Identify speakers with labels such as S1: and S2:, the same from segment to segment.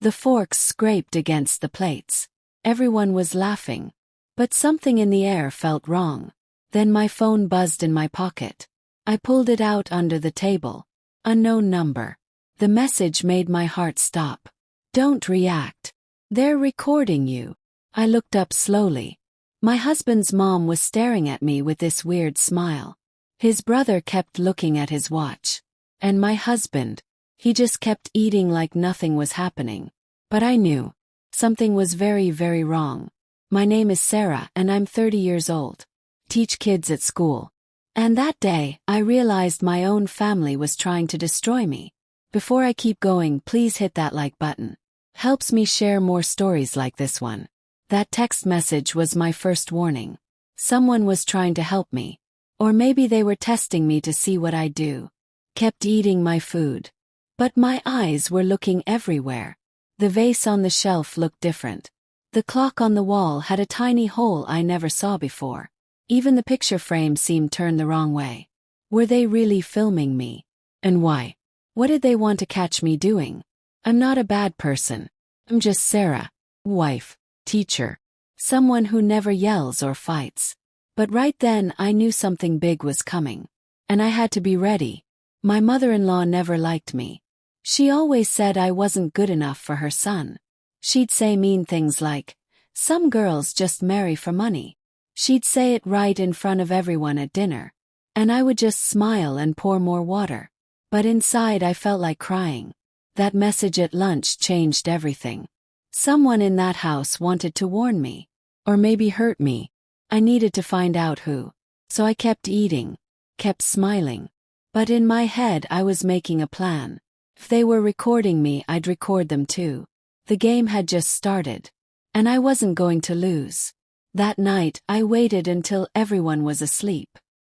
S1: The forks scraped against the plates. Everyone was laughing. But something in the air felt wrong. Then my phone buzzed in my pocket. I pulled it out under the table. Unknown number. The message made my heart stop. Don't react. They're recording you. I looked up slowly. My husband's mom was staring at me with this weird smile. His brother kept looking at his watch. And my husband, he just kept eating like nothing was happening. But I knew. Something was very, very wrong. My name is Sarah and I'm 30 years old. Teach kids at school. And that day, I realized my own family was trying to destroy me. Before I keep going, please hit that like button. Helps me share more stories like this one. That text message was my first warning. Someone was trying to help me. Or maybe they were testing me to see what I'd do. Kept eating my food. But my eyes were looking everywhere. The vase on the shelf looked different. The clock on the wall had a tiny hole I never saw before. Even the picture frame seemed turned the wrong way. Were they really filming me? And why? What did they want to catch me doing? I'm not a bad person. I'm just Sarah. Wife. Teacher. Someone who never yells or fights. But right then I knew something big was coming. And I had to be ready. My mother-in-law never liked me. She always said I wasn't good enough for her son. She'd say mean things like, "Some girls just marry for money." She'd say it right in front of everyone at dinner. And I would just smile and pour more water. But inside I felt like crying. That message at lunch changed everything. Someone in that house wanted to warn me. Or maybe hurt me. I needed to find out who. So I kept eating. Kept smiling. But in my head I was making a plan. If they were recording me, I'd record them too. The game had just started. And I wasn't going to lose. That night, I waited until everyone was asleep.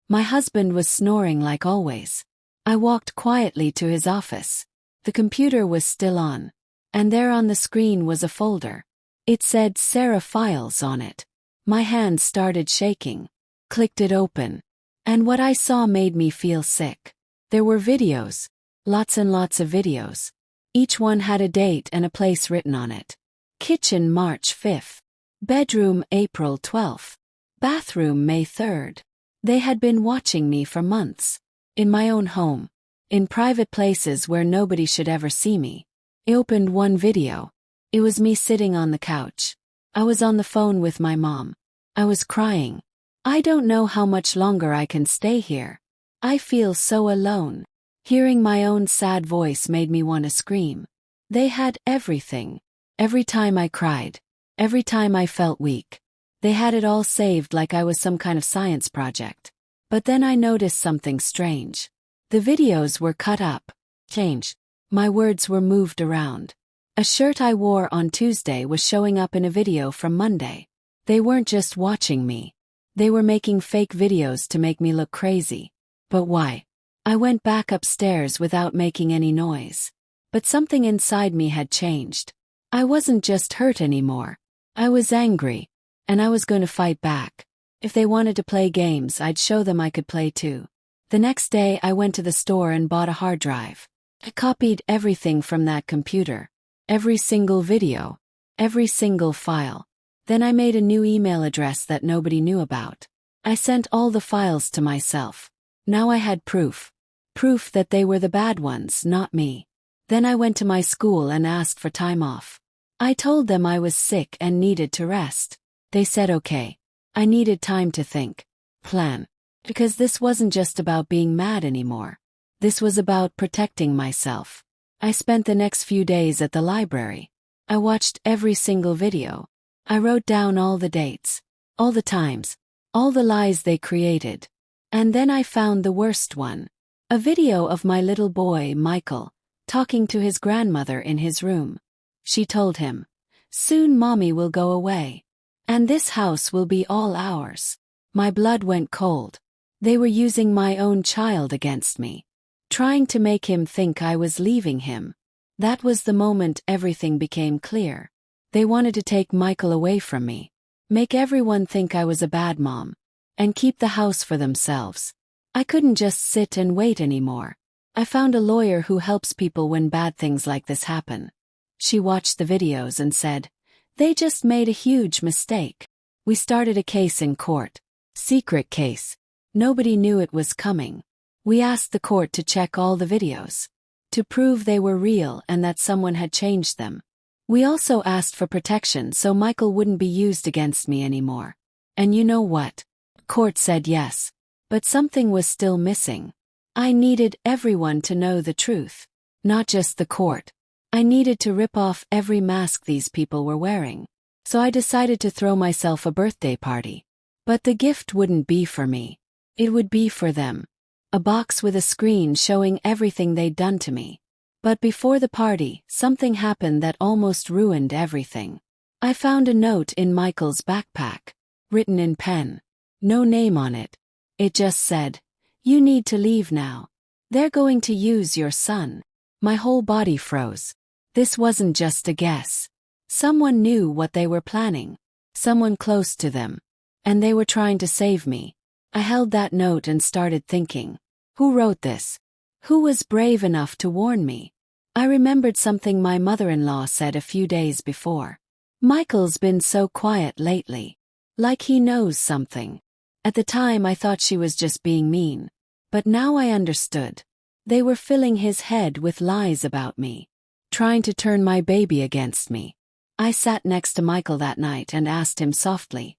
S1: My husband was snoring like always. I walked quietly to his office. The computer was still on. And there on the screen was a folder. It said Sarah Files on it. My hand started shaking. Clicked it open. And what I saw made me feel sick. There were videos. Lots and lots of videos. Each one had a date and a place written on it. Kitchen March 5th. Bedroom April 12th. Bathroom May 3rd. They had been watching me for months. In my own home. In private places where nobody should ever see me. I opened one video. It was me sitting on the couch. I was on the phone with my mom. I was crying. I don't know how much longer I can stay here. I feel so alone. Hearing my own sad voice made me want to scream. They had everything. Every time I cried. Every time I felt weak. They had it all saved like I was some kind of science project. But then I noticed something strange. The videos were cut up. Changed. My words were moved around. A shirt I wore on Tuesday was showing up in a video from Monday. They weren't just watching me. They were making fake videos to make me look crazy. But why? I went back upstairs without making any noise. But something inside me had changed. I wasn't just hurt anymore. I was angry. And I was going to fight back. If they wanted to play games, I'd show them I could play too. The next day I went to the store and bought a hard drive. I copied everything from that computer. Every single video. Every single file. Then I made a new email address that nobody knew about. I sent all the files to myself. Now I had proof. Proof that they were the bad ones, not me. Then I went to my school and asked for time off. I told them I was sick and needed to rest. They said okay. I needed time to think. Plan. Because this wasn't just about being mad anymore. This was about protecting myself. I spent the next few days at the library. I watched every single video. I wrote down all the dates. All the times. All the lies they created. And then I found the worst one. A video of my little boy, Michael, talking to his grandmother in his room. She told him, "Soon Mommy will go away. And this house will be all ours." My blood went cold. They were using my own child against me. Trying to make him think I was leaving him. That was the moment everything became clear. They wanted to take Michael away from me. Make everyone think I was a bad mom. And keep the house for themselves. I couldn't just sit and wait anymore. I found a lawyer who helps people when bad things like this happen. She watched the videos and said, "They just made a huge mistake." We started a case in court. Secret case. Nobody knew it was coming. We asked the court to check all the videos, to prove they were real and that someone had changed them. We also asked for protection so Michael wouldn't be used against me anymore. And you know what? Court said yes. But something was still missing. I needed everyone to know the truth. Not just the court. I needed to rip off every mask these people were wearing. So I decided to throw myself a birthday party. But the gift wouldn't be for me. It would be for them. A box with a screen showing everything they'd done to me. But before the party, something happened that almost ruined everything. I found a note in Michael's backpack, written in pen. No name on it. It just said, "You need to leave now. They're going to use your son." My whole body froze. This wasn't just a guess. Someone knew what they were planning. Someone close to them. And they were trying to save me. I held that note and started thinking. Who wrote this? Who was brave enough to warn me? I remembered something my mother-in-law said a few days before. "Michael's been so quiet lately. Like he knows something." At the time I thought she was just being mean. But now I understood. They were filling his head with lies about me. Trying to turn my baby against me. I sat next to Michael that night and asked him softly,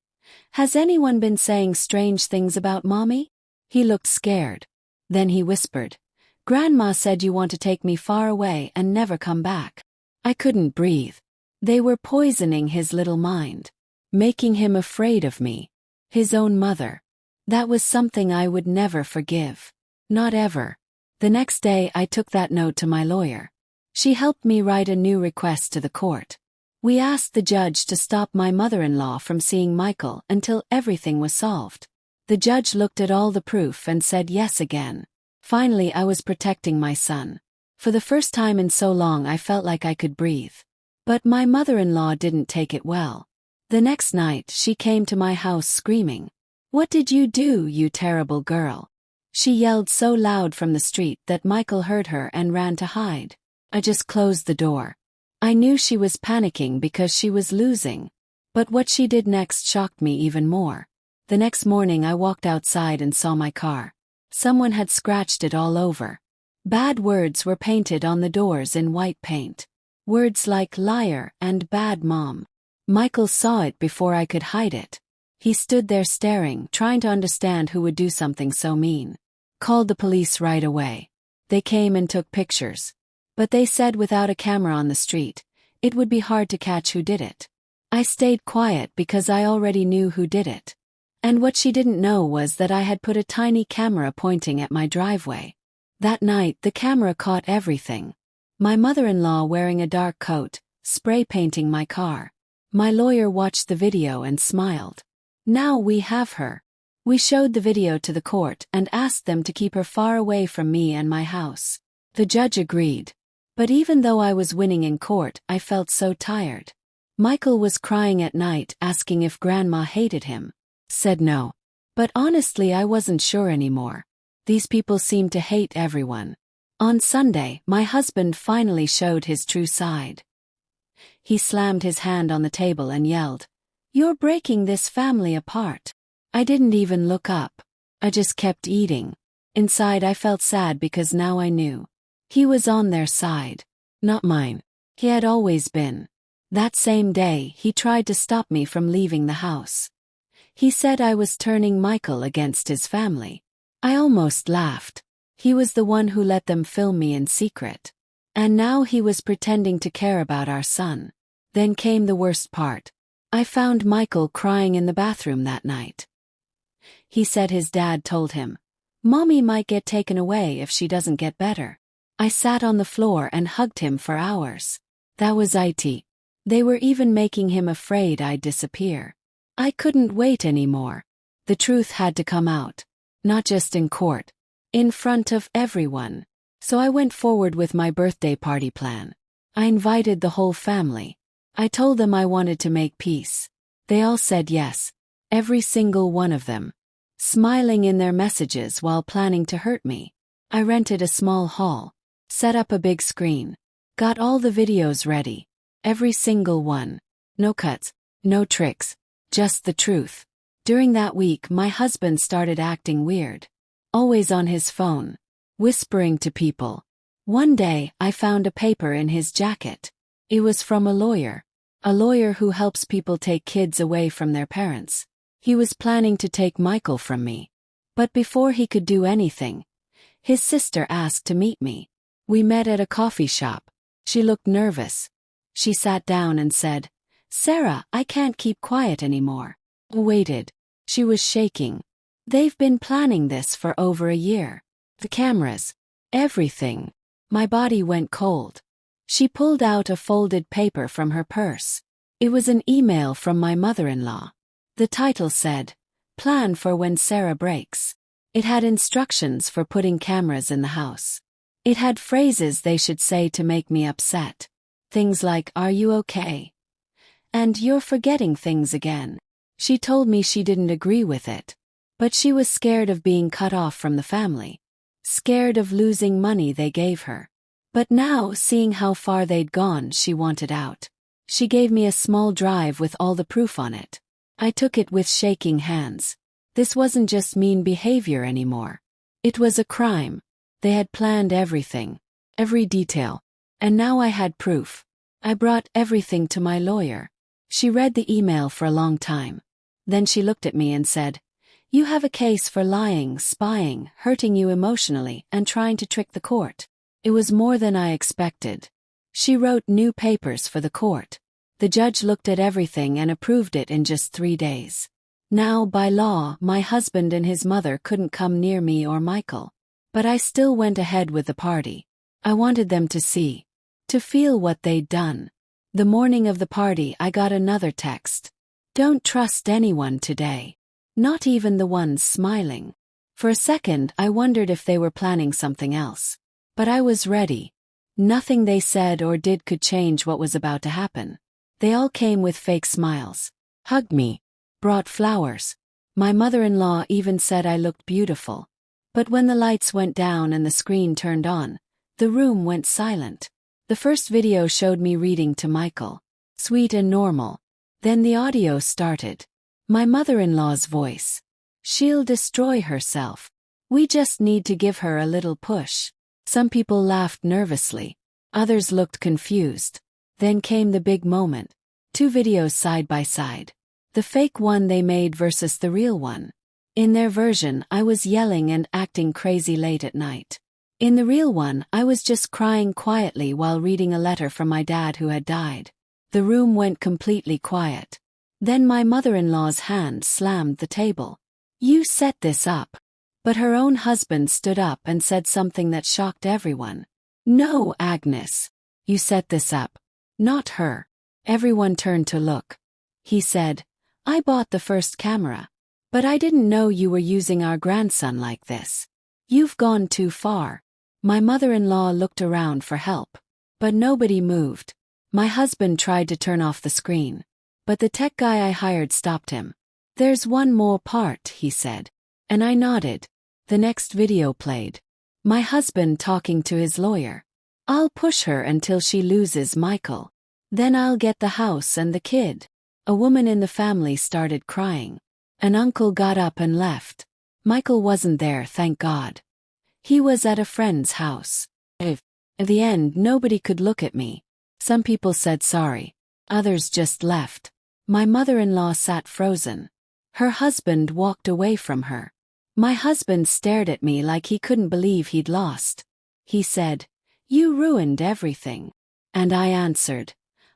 S1: "Has anyone been saying strange things about Mommy?" He looked scared. Then he whispered, "Grandma said you want to take me far away and never come back." I couldn't breathe. They were poisoning his little mind. Making him afraid of me. His own mother. That was something I would never forgive. Not ever. The next day I took that note to my lawyer. She helped me write a new request to the court. We asked the judge to stop my mother-in-law from seeing Michael until everything was solved. The judge looked at all the proof and said yes again. Finally, I was protecting my son. For the first time in so long I felt like I could breathe. But my mother-in-law didn't take it well. The next night she came to my house screaming, "What did you do, you terrible girl?" She yelled so loud from the street that Michael heard her and ran to hide. I just closed the door. I knew she was panicking because she was losing. But what she did next shocked me even more. The next morning I walked outside and saw my car. Someone had scratched it all over. Bad words were painted on the doors in white paint. Words like liar and bad mom. Michael saw it before I could hide it. He stood there staring, trying to understand who would do something so mean. Called the police right away. They came and took pictures. But they said without a camera on the street, it would be hard to catch who did it. I stayed quiet because I already knew who did it. And what she didn't know was that I had put a tiny camera pointing at my driveway. That night the camera caught everything. My mother-in-law wearing a dark coat, spray painting my car. My lawyer watched the video and smiled. Now we have her. We showed the video to the court and asked them to keep her far away from me and my house. The judge agreed. But even though I was winning in court, I felt so tired. Michael was crying at night asking if Grandma hated him. Said no. But honestly I wasn't sure anymore. These people seemed to hate everyone. On Sunday, my husband finally showed his true side. He slammed his hand on the table and yelled, "You're breaking this family apart." I didn't even look up. I just kept eating. Inside I felt sad because now I knew. He was on their side. Not mine. He had always been. That same day, he tried to stop me from leaving the house. He said I was turning Michael against his family. I almost laughed. He was the one who let them film me in secret. And now he was pretending to care about our son. Then came the worst part. I found Michael crying in the bathroom that night. He said his dad told him, "Mommy might get taken away if she doesn't get better." I sat on the floor and hugged him for hours. That was it. They were even making him afraid I'd disappear. I couldn't wait anymore. The truth had to come out. Not just in court. In front of everyone. So I went forward with my birthday party plan. I invited the whole family. I told them I wanted to make peace. They all said yes. Every single one of them. Smiling in their messages while planning to hurt me. I rented a small hall. Set up a big screen. Got all the videos ready. Every single one. No cuts, no tricks, just the truth. During that week, my husband started acting weird. Always on his phone, whispering to people. One day, I found a paper in his jacket. It was from a lawyer who helps people take kids away from their parents. He was planning to take Michael from me. But before he could do anything, his sister asked to meet me. We met at a coffee shop. She looked nervous. She sat down and said, "Sarah, I can't keep quiet anymore." I waited. She was shaking. They've been planning this for over a year. The cameras. Everything. My body went cold. She pulled out a folded paper from her purse. It was an email from my mother-in-law. The title said, "Plan for when Sarah breaks." It had instructions for putting cameras in the house. It had phrases they should say to make me upset. Things like, "Are you okay?" and "You're forgetting things again." She told me she didn't agree with it. But she was scared of being cut off from the family. Scared of losing money they gave her. But now, seeing how far they'd gone, she wanted out. She gave me a small drive with all the proof on it. I took it with shaking hands. This wasn't just mean behavior anymore. It was a crime. They had planned everything. Every detail. And now I had proof. I brought everything to my lawyer. She read the email for a long time. Then she looked at me and said, "You have a case for lying, spying, hurting you emotionally, and trying to trick the court." It was more than I expected. She wrote new papers for the court. The judge looked at everything and approved it in just 3 days. Now, by law, my husband and his mother couldn't come near me or Michael. But I still went ahead with the party. I wanted them to see. To feel what they'd done. The morning of the party, I got another text. "Don't trust anyone today. Not even the ones smiling." For a second, I wondered if they were planning something else. But I was ready. Nothing they said or did could change what was about to happen. They all came with fake smiles. Hugged me. Brought flowers. My mother-in-law even said I looked beautiful. But when the lights went down and the screen turned on, the room went silent. The first video showed me reading to Michael. Sweet and normal. Then the audio started. My mother-in-law's voice. "She'll destroy herself. We just need to give her a little push." Some people laughed nervously. Others looked confused. Then came the big moment. 2 videos side by side. The fake one they made versus the real one. In their version, I was yelling and acting crazy late at night. In the real one, I was just crying quietly while reading a letter from my dad who had died. The room went completely quiet. Then my mother-in-law's hand slammed the table. "You set this up." But her own husband stood up and said something that shocked everyone. "No, Agnes. You set this up. Not her." Everyone turned to look. He said, "I bought the first camera. But I didn't know you were using our grandson like this. You've gone too far." My mother-in-law looked around for help. But nobody moved. My husband tried to turn off the screen. But the tech guy I hired stopped him. "There's one more part," he said. And I nodded. The next video played. My husband talking to his lawyer. "I'll push her until she loses Michael. Then I'll get the house and the kid." A woman in the family started crying. An uncle got up and left. Michael wasn't there, thank God. He was at a friend's house. At the end, nobody could look at me. Some people said sorry. Others just left. My mother-in-law sat frozen. Her husband walked away from her. My husband stared at me like he couldn't believe he'd lost. He said, "You ruined everything." And I answered,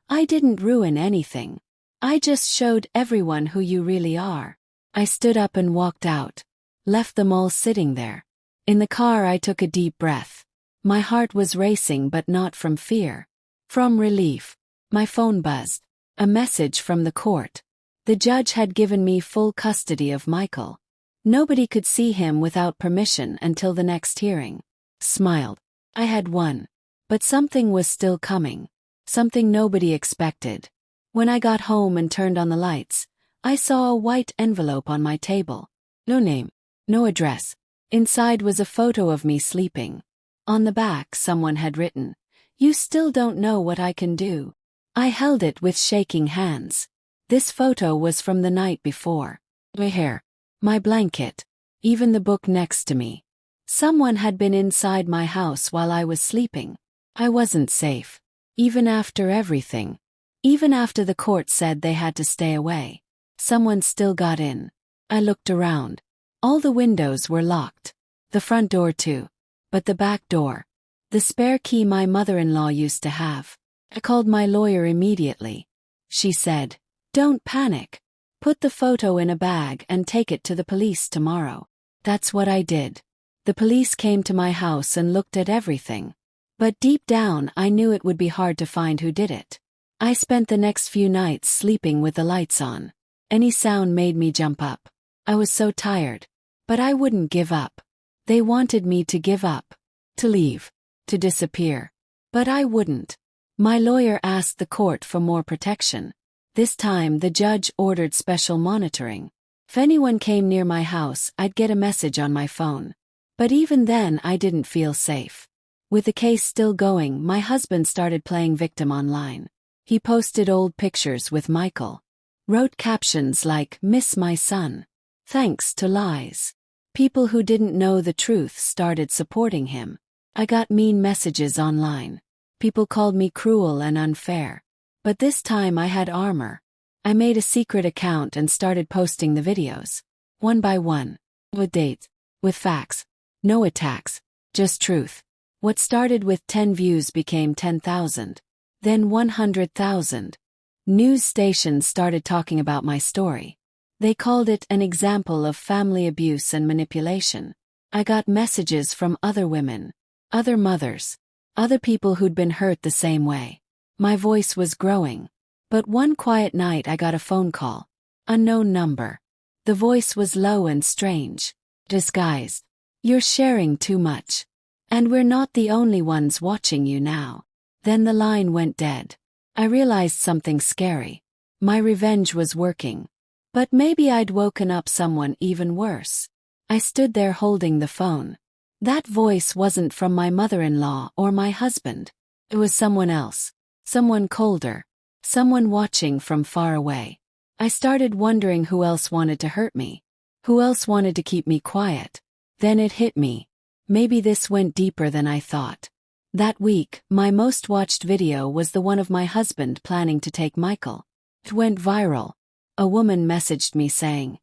S1: "I didn't ruin anything. I just showed everyone who you really are." I stood up and walked out. Left them all sitting there. In the car I took a deep breath. My heart was racing, but not from fear. From relief. My phone buzzed. A message from the court. The judge had given me full custody of Michael. Nobody could see him without permission until the next hearing. Smiled. I had won. But something was still coming. Something nobody expected. When I got home and turned on the lights, I saw a white envelope on my table. No name. No address. Inside was a photo of me sleeping. On the back, someone had written, "You still don't know what I can do." I held it with shaking hands. This photo was from the night before. My hair, my blanket, even the book next to me. Someone had been inside my house while I was sleeping. I wasn't safe. Even after everything. Even after the court said they had to stay away. Someone still got in. I looked around. All the windows were locked. The front door too. But the back door. The spare key my mother-in-law used to have. I called my lawyer immediately. She said, "Don't panic. Put the photo in a bag and take it to the police tomorrow." That's what I did. The police came to my house and looked at everything. But deep down I knew it would be hard to find who did it. I spent the next few nights sleeping with the lights on. Any sound made me jump up. I was so tired. But I wouldn't give up. They wanted me to give up. To leave. To disappear. But I wouldn't. My lawyer asked the court for more protection. This time the judge ordered special monitoring. If anyone came near my house, I'd get a message on my phone. But even then I didn't feel safe. With the case still going, my husband started playing victim online. He posted old pictures with Michael. Wrote captions like, "Miss my son." Thanks to lies. People who didn't know the truth started supporting him. I got mean messages online. People called me cruel and unfair. But this time I had armor. I made a secret account and started posting the videos. One by one. With dates. With facts. No attacks. Just truth. What started with 10 views became 10,000. Then 100,000. News stations started talking about my story. They called it an example of family abuse and manipulation. I got messages from other women. Other mothers. Other people who'd been hurt the same way. My voice was growing. But one quiet night I got a phone call. Unknown number. The voice was low and strange. Disguised. "You're sharing too much. And we're not the only ones watching you now." Then the line went dead. I realized something scary. My revenge was working. But maybe I'd woken up someone even worse. I stood there holding the phone. That voice wasn't from my mother-in-law or my husband. It was someone else. Someone colder. Someone watching from far away. I started wondering who else wanted to hurt me. Who else wanted to keep me quiet. Then it hit me. Maybe this went deeper than I thought. That week, my most watched video was the one of my husband planning to take Michael. It went viral. A woman messaged me saying,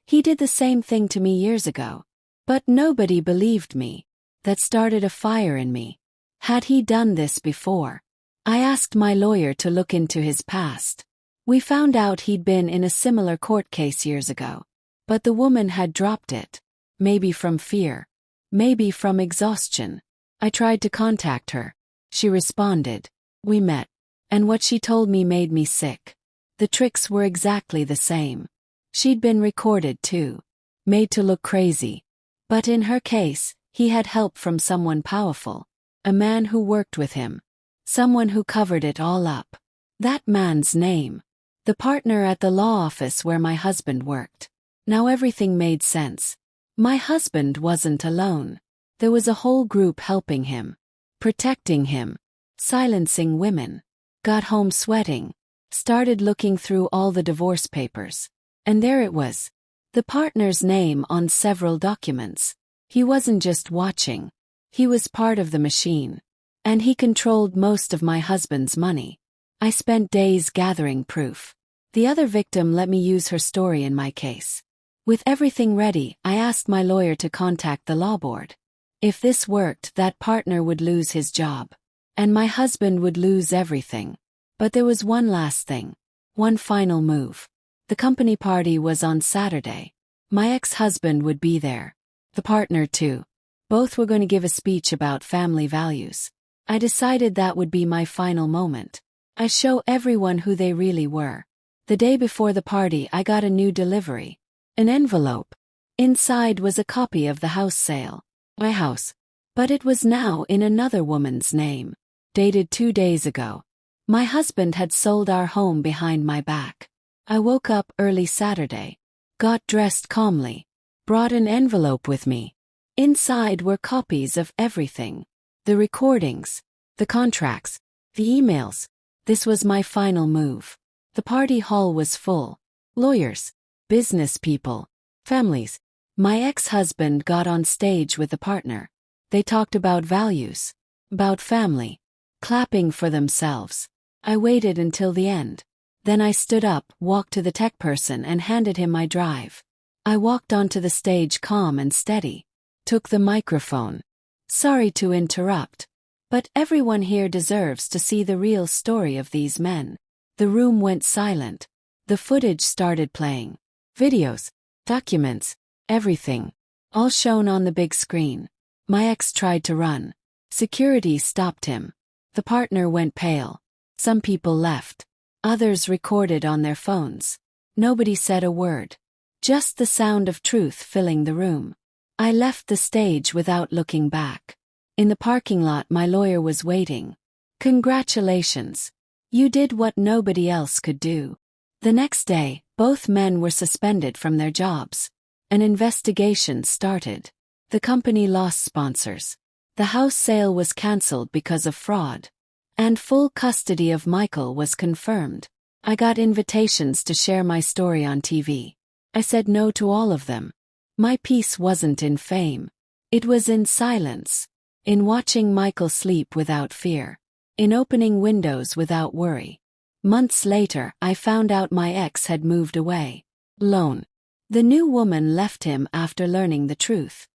S1: "He did the same thing to me years ago. But nobody believed me." That started a fire in me. Had he done this before? I asked my lawyer to look into his past. We found out he'd been in a similar court case years ago. But the woman had dropped it. Maybe from fear. Maybe from exhaustion. I tried to contact her. She responded. We met. And what she told me made me sick. The tricks were exactly the same. She'd been recorded too. Made to look crazy. But in her case, he had help from someone powerful. A man who worked with him. Someone who covered it all up. That man's name. The partner at the law office where my husband worked. Now everything made sense. My husband wasn't alone. There was a whole group helping him. Protecting him. Silencing women. Got home sweating. Started looking through all the divorce papers. And there it was. The partner's name on several documents. He wasn't just watching. He was part of the machine. And he controlled most of my husband's money. I spent days gathering proof. The other victim let me use her story in my case. With everything ready, I asked my lawyer to contact the law board. If this worked, that partner would lose his job. And my husband would lose everything. But there was one last thing. One final move. The company party was on Saturday. My ex-husband would be there. The partner too. Both were going to give a speech about family values. I decided that would be my final moment. I show everyone who they really were. The day before the party I got a new delivery. An envelope. Inside was a copy of the house sale. My house. But it was now in another woman's name. Dated 2 days ago. My husband had sold our home behind my back. I woke up early Saturday. Got dressed calmly. Brought an envelope with me. Inside were copies of everything. The recordings. The contracts. The emails. This was my final move. The party hall was full. Lawyers, business people, families. My ex-husband got on stage with a partner. They talked about values, about family, clapping for themselves. I waited until the end. Then I stood up, walked to the tech person and handed him my drive. I walked onto the stage calm and steady. Took the microphone. Sorry to interrupt, but everyone here deserves to see the real story of these men. The room went silent. The footage started playing. Videos, documents, everything. All shown on the big screen. My ex tried to run. Security stopped him. The partner went pale. Some people left. Others recorded on their phones. Nobody said a word. Just the sound of truth filling the room. I left the stage without looking back. In the parking lot, my lawyer was waiting. Congratulations. You did what nobody else could do. The next day, both men were suspended from their jobs. An investigation started. The company lost sponsors. The house sale was cancelled because of fraud. And full custody of Michael was confirmed. I got invitations to share my story on TV. I said no to all of them. My peace wasn't in fame. It was in silence. In watching Michael sleep without fear. In opening windows without worry. Months later, I found out my ex had moved away. Alone. The new woman left him after learning the truth.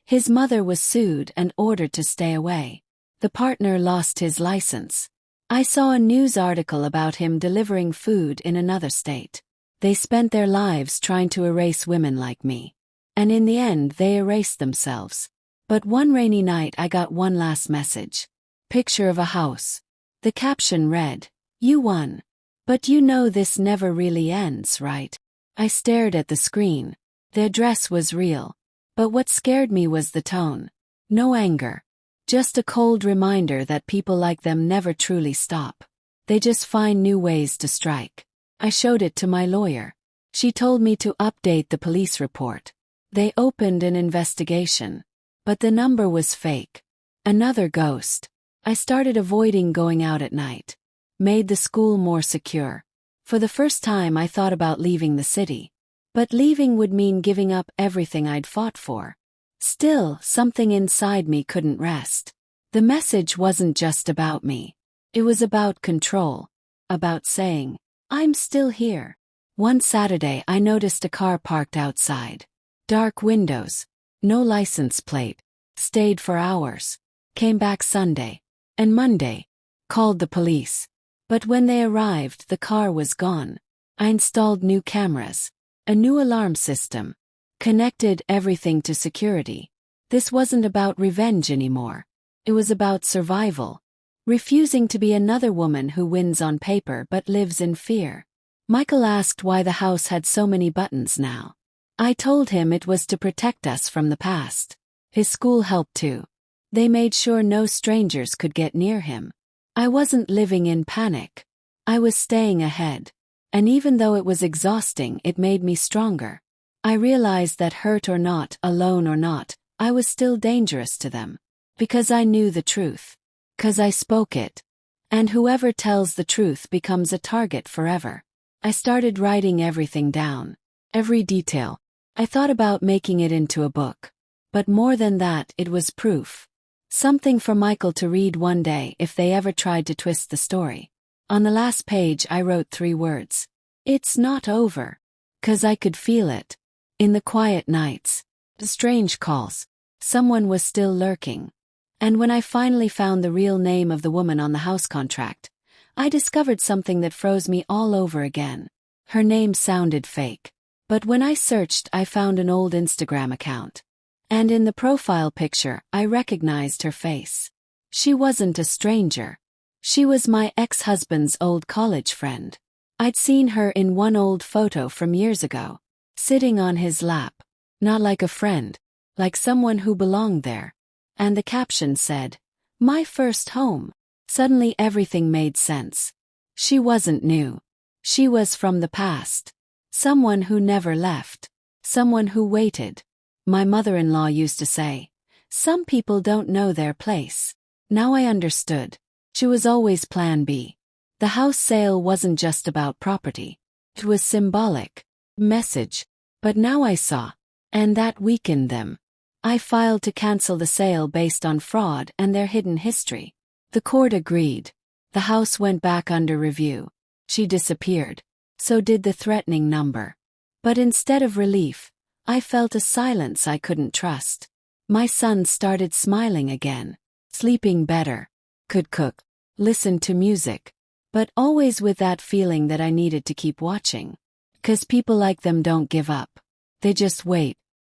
S1: His mother was sued and ordered to stay away. The partner lost his license. I saw a news article about him delivering food in another state. They spent their lives trying to erase women like me. And in the end, they erased themselves. But one rainy night, I got one last message. Picture of a house. The caption read, "You won. But you know this never really ends, right?" I stared at the screen. The address was real. But what scared me was the tone. No anger. Just a cold reminder that people like them never truly stop. They just find new ways to strike. I showed it to my lawyer. She told me to update the police report. They opened an investigation. But the number was fake. Another ghost. I started avoiding going out at night. Made the school more secure. For the first time, I thought about leaving the city. But leaving would mean giving up everything I'd fought for. Still, something inside me couldn't rest. The message wasn't just about me. It was about control. About saying, I'm still here. One Saturday, I noticed a car parked outside. Dark windows. No license plate. Stayed for hours. Came back Sunday. And Monday. Called the police. But when they arrived, the car was gone. I installed new cameras. A new alarm system. Connected everything to security. This wasn't about revenge anymore. It was about survival. Refusing to be another woman who wins on paper but lives in fear. Michael asked why the house had so many buttons now. I told him it was to protect us from the past. His school helped too. They made sure no strangers could get near him. I wasn't living in panic. I was staying ahead. And even though it was exhausting, it made me stronger. I realized that hurt or not, alone or not, I was still dangerous to them. Because I knew the truth. 'Cause I spoke it. And whoever tells the truth becomes a target forever. I started writing everything down. Every detail. I thought about making it into a book. But more than that, it was proof. Something for Michael to read one day if they ever tried to twist the story. On the last page, I wrote 3 words. It's not over. 'Cause I could feel it. In the quiet nights. The strange calls. Someone was still lurking. And when I finally found the real name of the woman on the house contract, I discovered something that froze me all over again. Her name sounded fake. But when I searched, I found an old Instagram account. And in the profile picture, I recognized her face. She wasn't a stranger. She was my ex-husband's old college friend. I'd seen her in one old photo from years ago. Sitting on his lap. Not like a friend. Like someone who belonged there. And the caption said, "My first home." Suddenly everything made sense. She wasn't new. She was from the past. Someone who never left. Someone who waited. My mother-in-law used to say, "Some people don't know their place." Now I understood. She was always plan B. The house sale wasn't just about property. It was symbolic. Message. But now I saw. And that weakened them. I filed to cancel the sale based on fraud and their hidden history. The court agreed. The house went back under review. She disappeared. So did the threatening number. But instead of relief, I felt a silence I couldn't trust. My son started smiling again, sleeping better, could cook, listened to music, but always with that feeling that I needed to keep watching. 'Cause people like them don't give up. They just wait.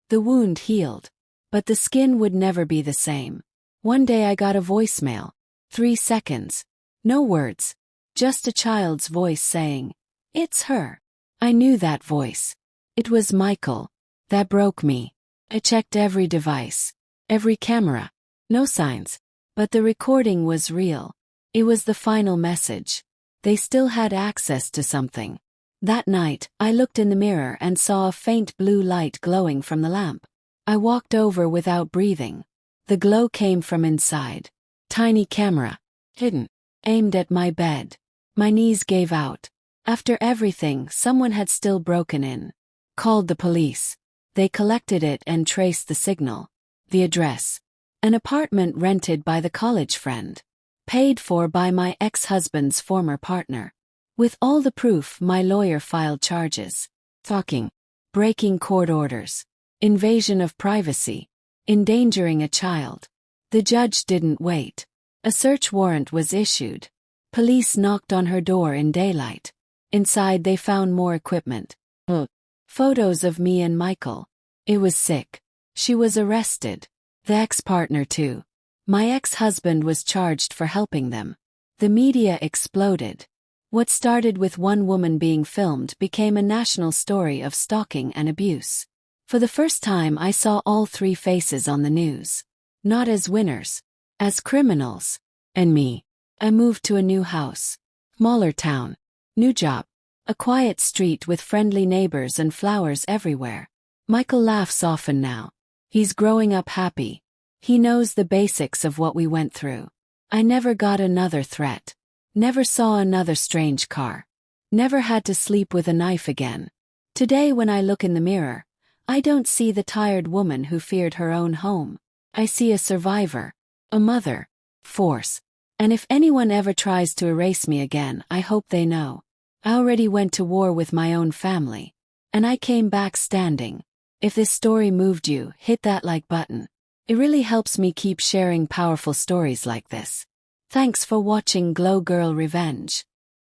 S1: The wound healed, but the skin would never be the same. One day I got a voicemail. 3 seconds. No words. Just a child's voice saying, "It's her." I knew that voice. It was Michael. That broke me. I checked every device, every camera. No signs. But the recording was real. It was the final message. They still had access to something. That night, I looked in the mirror and saw a faint blue light glowing from the lamp. I walked over without breathing. The glow came from inside. Tiny camera. Hidden. Aimed at my bed. My knees gave out. After everything, someone had still broken in. Called the police. They collected it and traced the signal. The address. An apartment rented by the college friend. Paid for by my ex-husband's former partner. With all the proof, my lawyer filed charges. Stalking. Breaking court orders. Invasion of privacy. Endangering a child. The judge didn't wait. A search warrant was issued. Police knocked on her door in daylight. Inside they found more equipment. Photos of me and Michael. It was sick. She was arrested. The ex-partner too. My ex-husband was charged for helping them. The media exploded. What started with one woman being filmed became a national story of stalking and abuse. For the first time I saw all 3 faces on the news. Not as winners. As criminals. And me. I moved to a new house. Smaller town. New job. A quiet street with friendly neighbors and flowers everywhere. Michael laughs often now. He's growing up happy. He knows the basics of what we went through. I never got another threat. Never saw another strange car. Never had to sleep with a knife again. Today when I look in the mirror, I don't see the tired woman who feared her own home. I see a survivor. A mother. Force. And if anyone ever tries to erase me again, I hope they know. I already went to war with my own family. And I came back standing. If this story moved you, hit that like button. It really helps me keep sharing powerful stories like this. Thanks for watching Glow Girl Revenge.